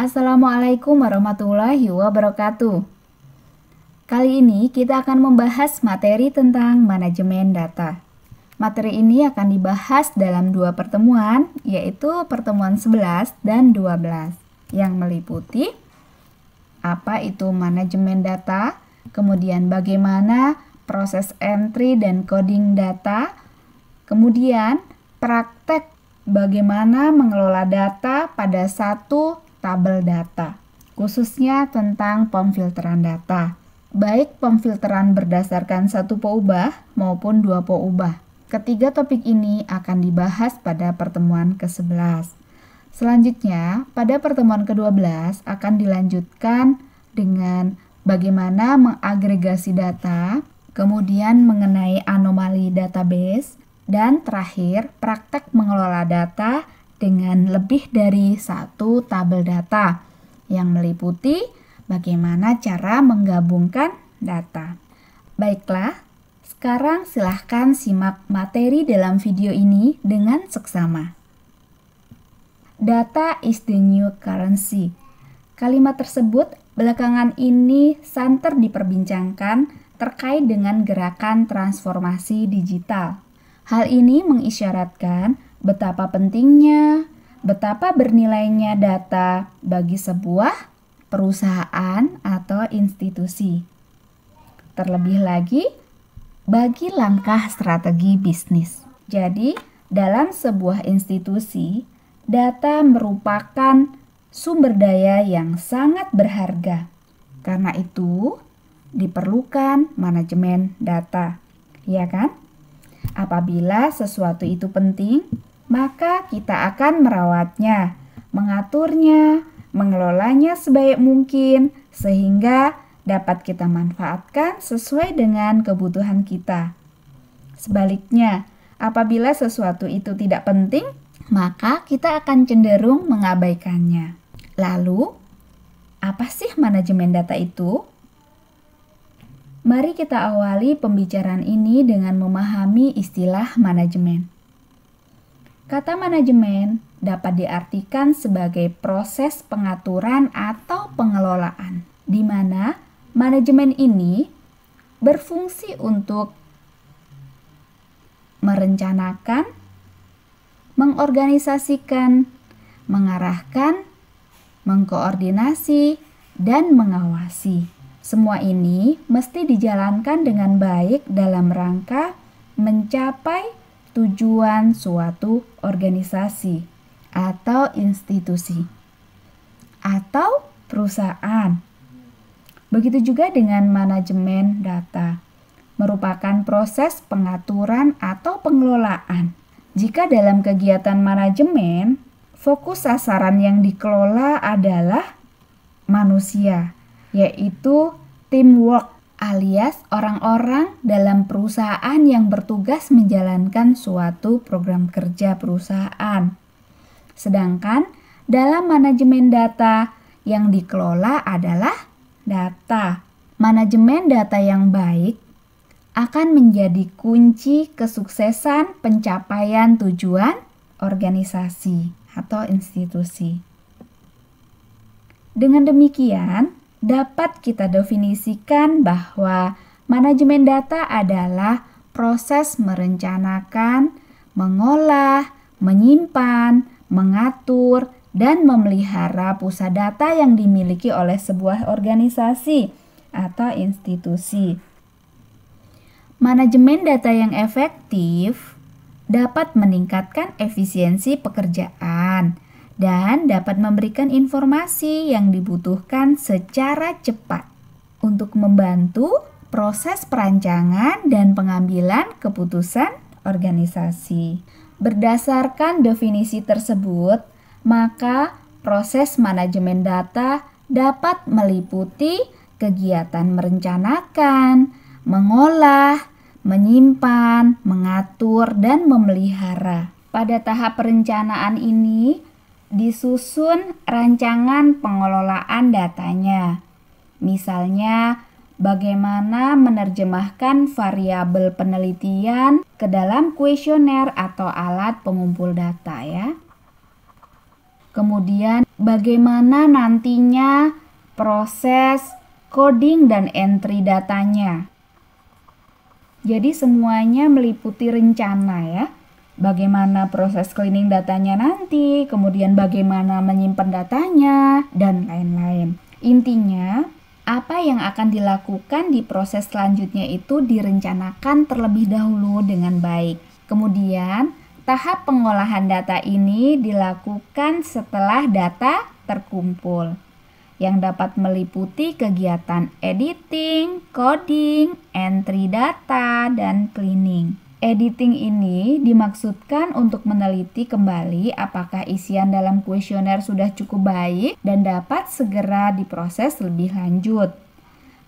Assalamualaikum warahmatullahi wabarakatuh. Kali ini kita akan membahas materi tentang manajemen data. Materi ini akan dibahas dalam dua pertemuan, yaitu pertemuan 11 dan 12, yang meliputi apa itu manajemen data, kemudian bagaimana proses entry dan coding data, kemudian praktek bagaimana mengelola data pada satu tabel data, khususnya tentang pemfilteran data, baik pemfilteran berdasarkan satu poubah maupun dua poubah. Ketiga topik ini akan dibahas pada pertemuan ke-11. Selanjutnya, pada pertemuan ke-12 akan dilanjutkan dengan bagaimana mengagregasi data, kemudian mengenai anomali database, dan terakhir praktek mengelola data dengan lebih dari satu tabel data yang meliputi bagaimana cara menggabungkan data. Baiklah, sekarang silahkan simak materi dalam video ini dengan seksama. Data is the new currency. Kalimat tersebut belakangan ini santer diperbincangkan terkait dengan gerakan transformasi digital. Hal ini mengisyaratkan betapa pentingnya, betapa bernilainya data bagi sebuah perusahaan atau institusi. Terlebih lagi, bagi langkah strategi bisnis. Jadi, dalam sebuah institusi, data merupakan sumber daya yang sangat berharga. Karena itu, diperlukan manajemen data. Ya kan? Apabila sesuatu itu penting, maka kita akan merawatnya, mengaturnya, mengelolanya sebaik mungkin sehingga dapat kita manfaatkan sesuai dengan kebutuhan kita. Sebaliknya, apabila sesuatu itu tidak penting, maka kita akan cenderung mengabaikannya. Lalu, apa sih manajemen data itu? Mari kita awali pembicaraan ini dengan memahami istilah manajemen. Kata manajemen dapat diartikan sebagai proses pengaturan atau pengelolaan, di mana manajemen ini berfungsi untuk merencanakan, mengorganisasikan, mengarahkan, mengkoordinasi, dan mengawasi. Semua ini mesti dijalankan dengan baik dalam rangka mencapai tujuan suatu organisasi atau institusi atau perusahaan. Begitu juga dengan manajemen data, merupakan proses pengaturan atau pengelolaan. Jika dalam kegiatan manajemen, fokus sasaran yang dikelola adalah manusia, yaitu teamwork alias orang-orang dalam perusahaan yang bertugas menjalankan suatu program kerja perusahaan. Sedangkan dalam manajemen data yang dikelola adalah data. Manajemen data yang baik akan menjadi kunci kesuksesan pencapaian tujuan organisasi atau institusi. Dengan demikian, dapat kita definisikan bahwa manajemen data adalah proses merencanakan, mengolah, menyimpan, mengatur, dan memelihara pusat data yang dimiliki oleh sebuah organisasi atau institusi. Manajemen data yang efektif dapat meningkatkan efisiensi pekerjaan dan dapat memberikan informasi yang dibutuhkan secara cepat untuk membantu proses perancangan dan pengambilan keputusan organisasi. Berdasarkan definisi tersebut, maka proses manajemen data dapat meliputi kegiatan merencanakan, mengolah, menyimpan, mengatur, dan memelihara. Pada tahap perencanaan ini, disusun rancangan pengelolaan datanya. Misalnya, bagaimana menerjemahkan variabel penelitian ke dalam kuesioner atau alat pengumpul data ya. Kemudian bagaimana nantinya proses coding dan entry datanya. Jadi semuanya meliputi rencana ya. Bagaimana proses cleaning datanya nanti, kemudian bagaimana menyimpan datanya, dan lain-lain. Intinya, apa yang akan dilakukan di proses selanjutnya itu direncanakan terlebih dahulu dengan baik. Kemudian, tahap pengolahan data ini dilakukan setelah data terkumpul, yang dapat meliputi kegiatan editing, coding, entry data, dan cleaning. Editing ini dimaksudkan untuk meneliti kembali apakah isian dalam kuesioner sudah cukup baik dan dapat segera diproses lebih lanjut.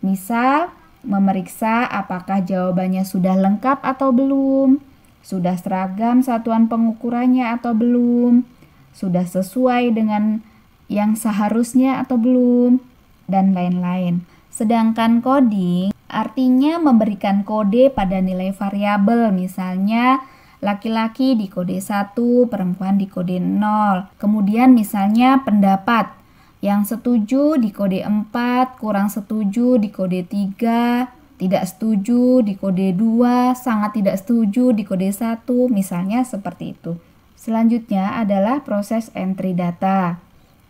Misal, memeriksa apakah jawabannya sudah lengkap atau belum, sudah seragam satuan pengukurannya atau belum, sudah sesuai dengan yang seharusnya atau belum, dan lain-lain. Sedangkan coding artinya memberikan kode pada nilai variabel, misalnya laki-laki di kode 1, perempuan di kode 0. Kemudian misalnya pendapat, yang setuju di kode 4, kurang setuju di kode 3, tidak setuju di kode 2, sangat tidak setuju di kode 1, misalnya seperti itu. Selanjutnya adalah proses entry data.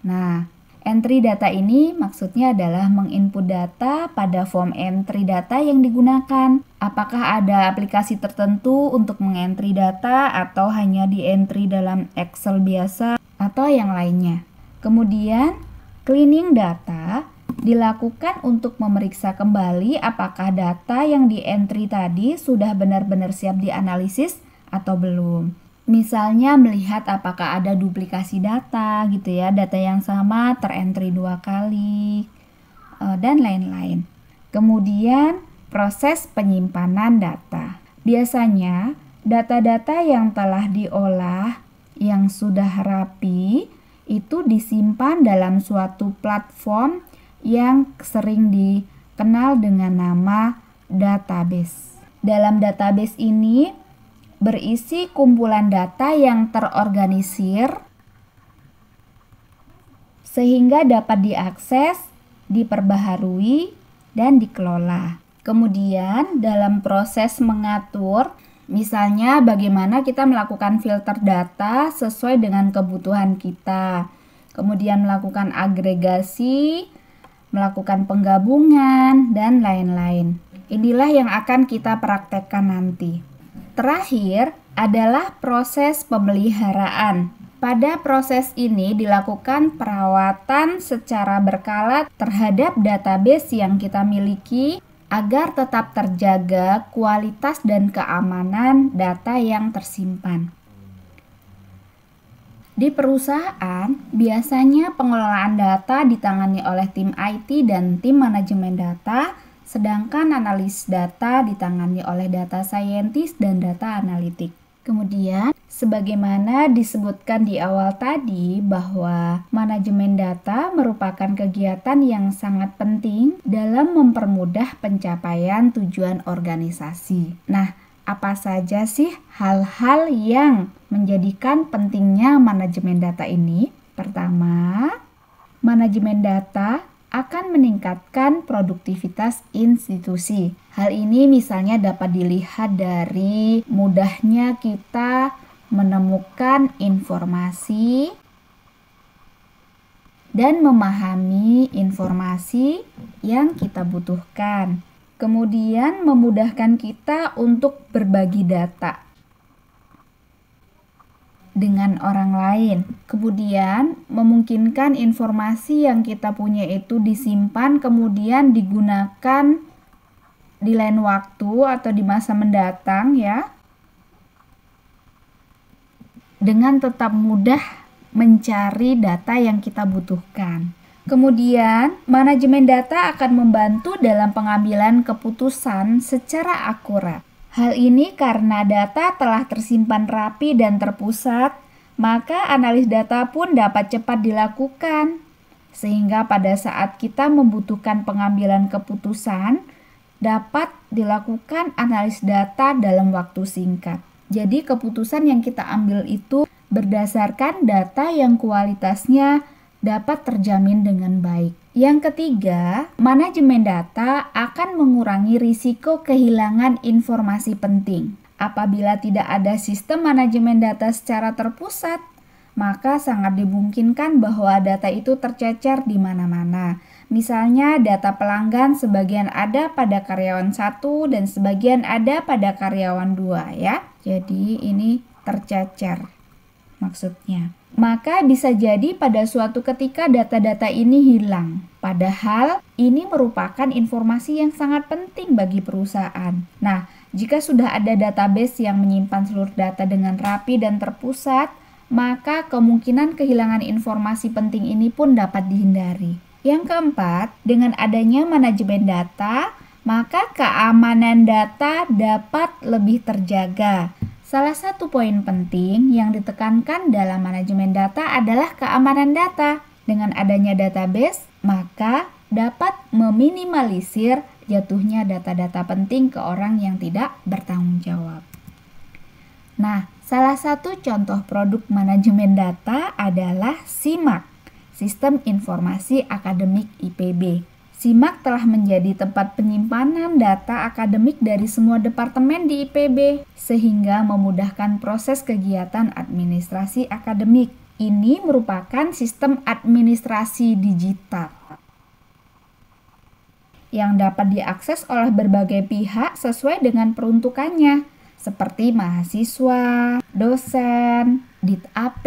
Nah, entry data ini maksudnya adalah menginput data pada form entry data yang digunakan. Apakah ada aplikasi tertentu untuk mengentry data atau hanya di entry dalam Excel biasa atau yang lainnya. Kemudian, cleaning data dilakukan untuk memeriksa kembali apakah data yang di entry tadi sudah benar-benar siap dianalisis atau belum. Misalnya melihat apakah ada duplikasi data gitu ya, data yang sama terentry 2 kali, dan lain-lain. Kemudian proses penyimpanan data. Biasanya data-data yang telah diolah yang sudah rapi itu disimpan dalam suatu platform yang sering dikenal dengan nama database. Dalam database ini berisi kumpulan data yang terorganisir sehingga dapat diakses, diperbaharui, dan dikelola. Kemudian dalam proses mengatur, misalnya bagaimana kita melakukan filter data sesuai dengan kebutuhan kita. Kemudian melakukan agregasi, melakukan penggabungan, dan lain-lain. Inilah yang akan kita praktekkan nanti. Terakhir adalah proses pemeliharaan. Pada proses ini dilakukan perawatan secara berkala terhadap database yang kita miliki agar tetap terjaga kualitas dan keamanan data yang tersimpan. Di perusahaan, biasanya pengelolaan data ditangani oleh tim IT dan tim manajemen data, sedangkan analis data ditangani oleh data scientist dan data analitik. Kemudian, sebagaimana disebutkan di awal tadi bahwa manajemen data merupakan kegiatan yang sangat penting dalam mempermudah pencapaian tujuan organisasi. Nah, apa saja sih hal-hal yang menjadikan pentingnya manajemen data ini? Pertama, manajemen data akan meningkatkan produktivitas institusi. Hal ini misalnya dapat dilihat dari mudahnya kita menemukan informasi dan memahami informasi yang kita butuhkan. Kemudian memudahkan kita untuk berbagi data dengan orang lain. Kemudian memungkinkan informasi yang kita punya itu disimpan kemudian digunakan di lain waktu atau di masa mendatang ya, dengan tetap mudah mencari data yang kita butuhkan. Kemudian manajemen data akan membantu dalam pengambilan keputusan secara akurat. Hal ini karena data telah tersimpan rapi dan terpusat, maka analis data pun dapat cepat dilakukan. Sehingga pada saat kita membutuhkan pengambilan keputusan, dapat dilakukan analis data dalam waktu singkat. Jadi keputusan yang kita ambil itu berdasarkan data yang kualitasnya dapat terjamin dengan baik. Yang ketiga, manajemen data akan mengurangi risiko kehilangan informasi penting. Apabila tidak ada sistem manajemen data secara terpusat, maka sangat dimungkinkan bahwa data itu tercecer di mana-mana. Misalnya data pelanggan sebagian ada pada karyawan 1 dan sebagian ada pada karyawan 2 ya. Jadi ini tercecer maksudnya. Maka bisa jadi pada suatu ketika data-data ini hilang. Padahal ini merupakan informasi yang sangat penting bagi perusahaan. Nah, jika sudah ada database yang menyimpan seluruh data dengan rapi dan terpusat, maka kemungkinan kehilangan informasi penting ini pun dapat dihindari. Yang keempat, dengan adanya manajemen data, maka keamanan data dapat lebih terjaga. Salah satu poin penting yang ditekankan dalam manajemen data adalah keamanan data. Dengan adanya database, maka dapat meminimalisir jatuhnya data-data penting ke orang yang tidak bertanggung jawab. Nah, salah satu contoh produk manajemen data adalah SIMAK, Sistem Informasi Akademik IPB. SIMAK telah menjadi tempat penyimpanan data akademik dari semua departemen di IPB, sehingga memudahkan proses kegiatan administrasi akademik. Ini merupakan sistem administrasi digital yang dapat diakses oleh berbagai pihak sesuai dengan peruntukannya, seperti mahasiswa, dosen, DIT-AP,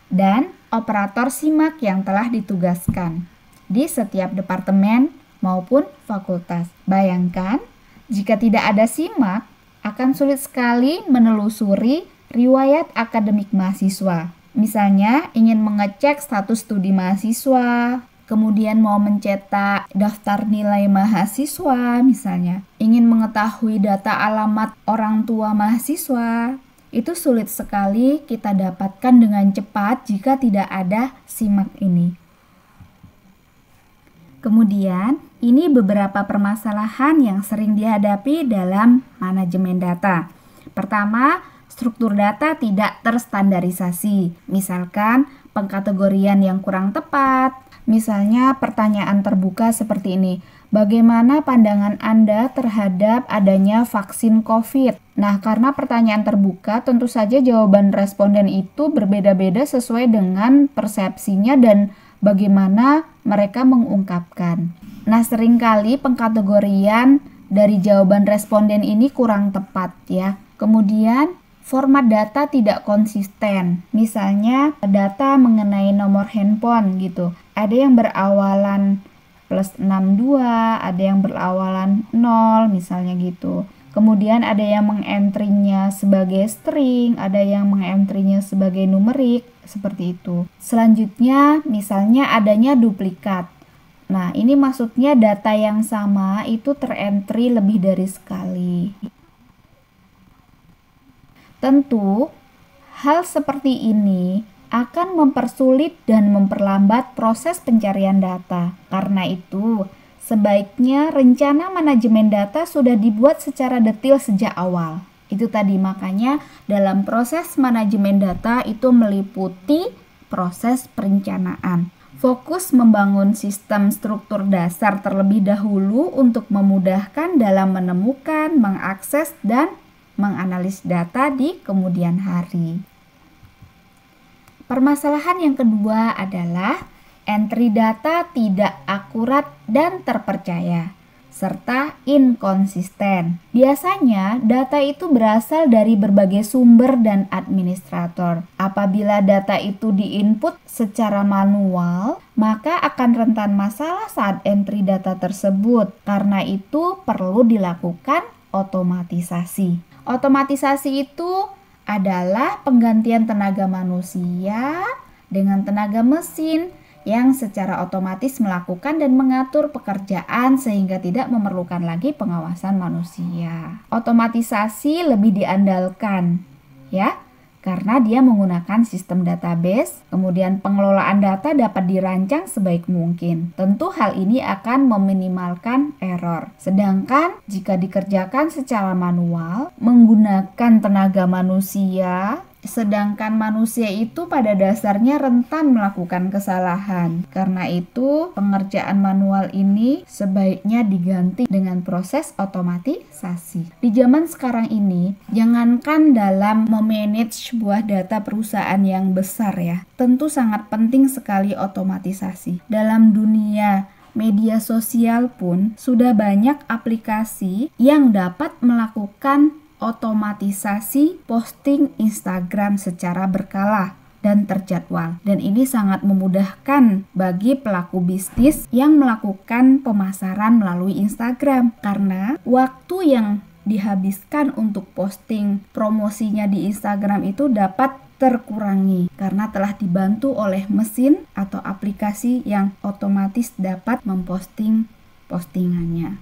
dan operator SIMAK yang telah ditugaskan di setiap departemen maupun fakultas. Bayangkan, jika tidak ada SIMAK, akan sulit sekali menelusuri riwayat akademik mahasiswa. Misalnya, ingin mengecek status studi mahasiswa, kemudian mau mencetak daftar nilai mahasiswa, misalnya, ingin mengetahui data alamat orang tua mahasiswa, itu sulit sekali kita dapatkan dengan cepat jika tidak ada SIMAK ini. Kemudian, ini beberapa permasalahan yang sering dihadapi dalam manajemen data. Pertama, struktur data tidak terstandarisasi. Misalkan, pengkategorian yang kurang tepat. Misalnya, pertanyaan terbuka seperti ini. Bagaimana pandangan Anda terhadap adanya vaksin COVID? Nah, karena pertanyaan terbuka, tentu saja jawaban responden itu berbeda-beda sesuai dengan persepsinya dan bagaimana mereka mengungkapkan. Nah, seringkali pengkategorian dari jawaban responden ini kurang tepat ya. Kemudian, format data tidak konsisten. Misalnya, data mengenai nomor handphone gitu. Ada yang berawalan +62, ada yang berawalan 0 misalnya gitu. Kemudian ada yang mengentrinya sebagai string, ada yang mengentrinya sebagai numerik, seperti itu. Selanjutnya, misalnya adanya duplikat. Nah, ini maksudnya data yang sama itu terentri lebih dari sekali. Tentu, hal seperti ini akan mempersulit dan memperlambat proses pencarian data. Karena itu, sebaiknya rencana manajemen data sudah dibuat secara detail sejak awal. Itu tadi, makanya dalam proses manajemen data itu meliputi proses perencanaan. Fokus membangun sistem struktur dasar terlebih dahulu untuk memudahkan dalam menemukan, mengakses, dan menganalisis data di kemudian hari. Permasalahan yang kedua adalah entry data tidak akurat dan terpercaya, serta inkonsisten. Biasanya, data itu berasal dari berbagai sumber dan administrator. Apabila data itu diinput secara manual, maka akan rentan masalah saat entry data tersebut. Karena itu, perlu dilakukan otomatisasi. Otomatisasi itu adalah penggantian tenaga manusia dengan tenaga mesin yang secara otomatis melakukan dan mengatur pekerjaan sehingga tidak memerlukan lagi pengawasan manusia. Otomatisasi lebih diandalkan ya, karena dia menggunakan sistem database, kemudian pengelolaan data dapat dirancang sebaik mungkin. Tentu hal ini akan meminimalkan error. Sedangkan jika dikerjakan secara manual, menggunakan tenaga manusia, Sedangkan manusia itu pada dasarnya rentan melakukan kesalahan. Karena itu, pengerjaan manual ini sebaiknya diganti dengan proses otomatisasi. Di zaman sekarang ini, jangankan dalam memanage sebuah data perusahaan yang besar ya, tentu sangat penting sekali otomatisasi. Dalam dunia media sosial pun sudah banyak aplikasi yang dapat melakukan otomatisasi posting Instagram secara berkala dan terjadwal. Dan ini sangat memudahkan bagi pelaku bisnis yang melakukan pemasaran melalui Instagram, karena waktu yang dihabiskan untuk posting promosinya di Instagram itu dapat terkurangi karena telah dibantu oleh mesin atau aplikasi yang otomatis dapat memposting postingannya.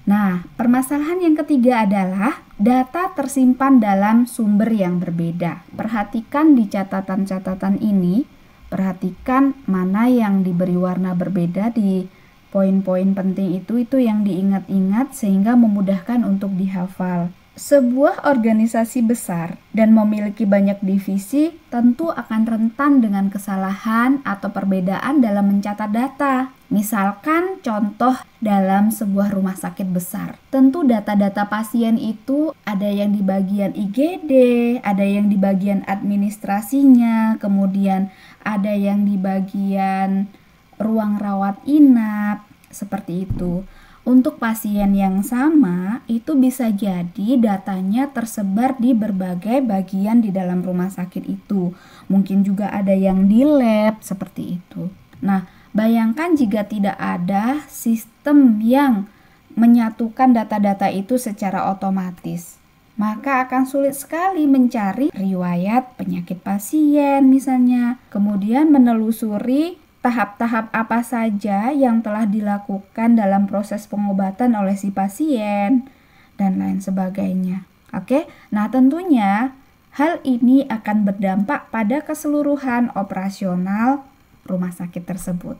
Nah, permasalahan yang ketiga adalah data tersimpan dalam sumber yang berbeda. Perhatikan di catatan-catatan ini, perhatikan mana yang diberi warna berbeda di poin-poin penting itu yang diingat-ingat sehingga memudahkan untuk dihafal. Sebuah organisasi besar dan memiliki banyak divisi tentu akan rentan dengan kesalahan atau perbedaan dalam mencatat data. Misalkan contoh dalam sebuah rumah sakit besar. Tentu data-data pasien itu ada yang di bagian IGD, ada yang di bagian administrasinya, kemudian ada yang di bagian ruang rawat inap, seperti itu. Untuk pasien yang sama, itu bisa jadi datanya tersebar di berbagai bagian di dalam rumah sakit itu. Mungkin juga ada yang di lab, seperti itu. Nah, bayangkan jika tidak ada sistem yang menyatukan data-data itu secara otomatis. Maka akan sulit sekali mencari riwayat penyakit pasien misalnya. Kemudian menelusuri tahap-tahap apa saja yang telah dilakukan dalam proses pengobatan oleh si pasien, dan lain sebagainya. Oke, nah tentunya hal ini akan berdampak pada keseluruhan operasional rumah sakit tersebut.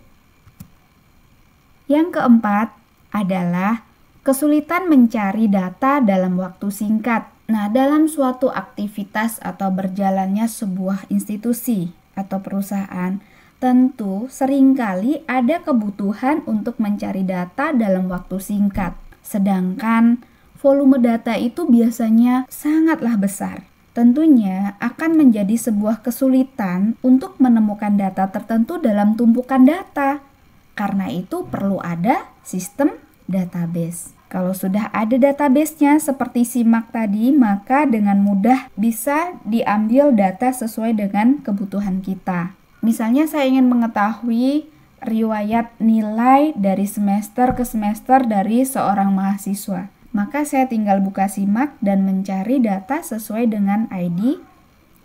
Yang keempat adalah kesulitan mencari data dalam waktu singkat. Nah, dalam suatu aktivitas atau berjalannya sebuah institusi atau perusahaan, tentu seringkali ada kebutuhan untuk mencari data dalam waktu singkat. Sedangkan volume data itu biasanya sangatlah besar. Tentunya akan menjadi sebuah kesulitan untuk menemukan data tertentu dalam tumpukan data. Karena itu perlu ada sistem database. Kalau sudah ada database-nya seperti SIMAK tadi, maka dengan mudah bisa diambil data sesuai dengan kebutuhan kita. Misalnya saya ingin mengetahui riwayat nilai dari semester ke semester dari seorang mahasiswa. Maka saya tinggal buka SIMAK dan mencari data sesuai dengan ID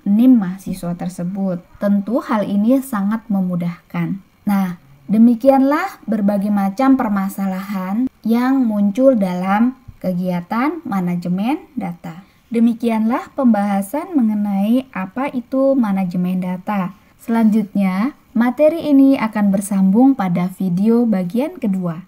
NIM mahasiswa tersebut. Tentu hal ini sangat memudahkan. Nah, demikianlah berbagai macam permasalahan yang muncul dalam kegiatan manajemen data. Demikianlah pembahasan mengenai apa itu manajemen data. Selanjutnya, materi ini akan bersambung pada video bagian kedua.